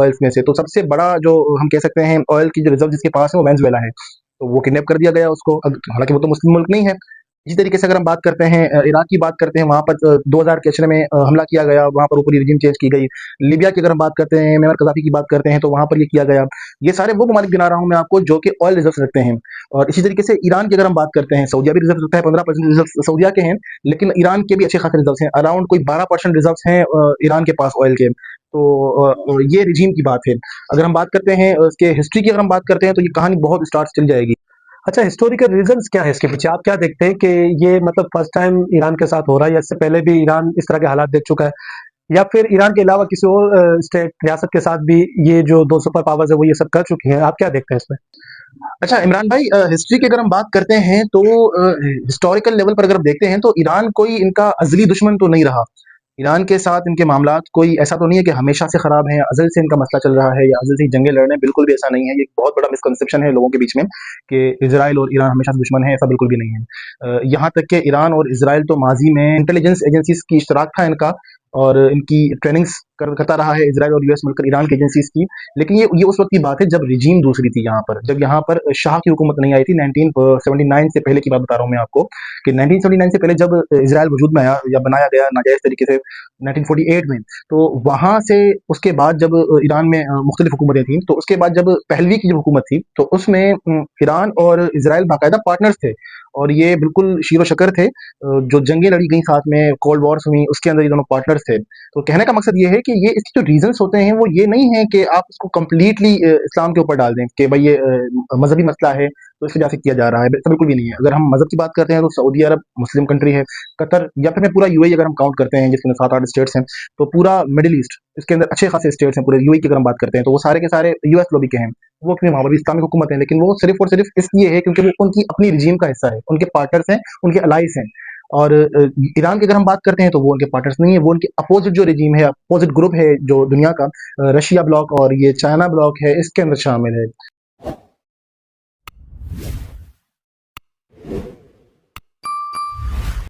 Oils में से। तो सबसे बड़ा जो हम कह सकते हैं ऑयल की जो रिजर्व जिसके पास है वो वेनेजुएला है। तो वो किडनैप कर दिया गया उसको, हालांकि वो तो मुस्लिम मुल्क नहीं है। इसी तरीके से अगर हम बात करते हैं इराक की बात करते हैं, वहाँ पर 2000 के अशरे में हमला किया गया, वहाँ पर ऊपरी रिजीम चेंज की गई। लिबिया की अगर हम बात करते हैं, मेमर कज़ाफ़ी की बात करते हैं, तो वहाँ पर ये किया गया। ये सारे वो ममालिक गिना रहा हूँ मैं आपको जो कि ऑयल रिजर्व्स रखते हैं। और इसी तरीके से ईरान की अगर हम बात करते हैं, सऊदीया भी रिजर्व रखता है, 15% रिजर्व सऊदीया के हैं, लेकिन ईरान के भी अच्छे खासे रिजर्व हैं, अराउंड कोई 12% रिजर्व हैं ईरान के पास ऑयल के। तो ये रिजीम की बात है। अगर हम बात करते हैं उसके हिस्ट्री की, अगर हम बात करते हैं, तो ये कहानी बहुत स्टार्ट चल जाएगी। अच्छा, हिस्टोरिकल रीजंस क्या है इसके पीछे? आप क्या देखते हैं कि ये मतलब फर्स्ट टाइम ईरान के साथ हो रहा है, या इससे पहले भी ईरान इस तरह के हालात देख चुका है, या फिर ईरान के अलावा किसी और स्टेट रियासत के साथ भी ये जो दो सुपर पावर्स है वो ये सब कर चुकी हैं? आप क्या देखते हैं इसमें? अच्छा इमरान भाई, हिस्ट्री की अगर हम बात करते हैं तो हिस्टोरिकल लेवल पर अगर हम देखते हैं तो ईरान कोई इनका अज़ली दुश्मन तो नहीं रहा। ईरान के साथ इनके मामलात कोई ऐसा तो नहीं है कि हमेशा से ख़राब हैं, अज़ल से इनका मसला चल रहा है या अज़ल से ही जंगें लड़ रहे हैं, बिल्कुल भी ऐसा नहीं है। ये एक बहुत बड़ा मिसकंसेप्शन है लोगों के बीच में कि इज़राइल और ईरान हमेशा से दुश्मन है, ऐसा बिल्कुल भी नहीं है। यहाँ तक कि ईरान और इज़राइल तो माज़ी में इंटेलिजेंस एजेंसीज़ की इश्तराक था इनका, और इनकी ट्रेनिंग्स करता रहा है इज़राइल और यूएस मिलकर ईरान की एजेंसीज़ की। लेकिन ये उस वक़्त की बात है जब रिजीम दूसरी थी यहाँ पर, जब यहाँ पर शाह की हुकूमत नहीं आई थी। 1979 से पहले की बात बता रहा हूँ मैं आपको, कि 1979 से पहले जब इज़राइल वजूद में आया या बनाया गया नाजायज़ तरीके से 1948 में, तो वहाँ से उसके बाद जब ईरान में मुख्तलिफ हुकूमतें थीं, तो उसके बाद जब पहलवी की जो हुकूमत थी, तो उसमें ईरान और इज़राइल बाकायदा पार्टनर्स थे, और ये बिल्कुल शीरो शकर थे। जो जंगें लड़ी गई साथ में, कोल्ड वॉर्स हुई, उसके अंदर ये दोनों पार्टनर्स थे। तो कहने का मकसद ये है कि ये इसके जो रीजंस होते हैं वो ये नहीं है कि आप इसको कंप्लीटली इस्लाम के ऊपर डाल दें कि भाई ये मजहबी मसला है तो इस वजह से किया जा रहा है। ऐसा बिल्कुल भी नहीं है। अगर हम मजहब की बात करते हैं तो सऊदी अरब मुस्लिम कंट्री है, कतर या फिर पूरा यूएई अगर हम काउंट करते हैं जिसमें 7-8 स्टेट्स हैं, तो पूरा मिडिल ईस्ट इसके अंदर अच्छे खासे स्टेट्स हैं। पूरे यूएई की अगर हम बात करते हैं तो वो सारे के सारे यूएस लॉबी के हैं। वो अपने वहाँ पर भी इस्लामिक हुकूमत है, लेकिन वो सिर्फ और सिर्फ इसलिए है क्योंकि वो उनकी अपनी रिजीम का हिस्सा है, उनके पार्टनर्स हैं, उनके अलाइज हैं। और ईरान की अगर हम बात करते हैं तो वो उनके पार्टनर्स नहीं है, वो उनके अपोजिट जो रिजीम है, अपोजिट ग्रुप है जो दुनिया का, रशिया ब्लॉक और ये चाइना ब्लॉक है, इसके अंदर शामिल है।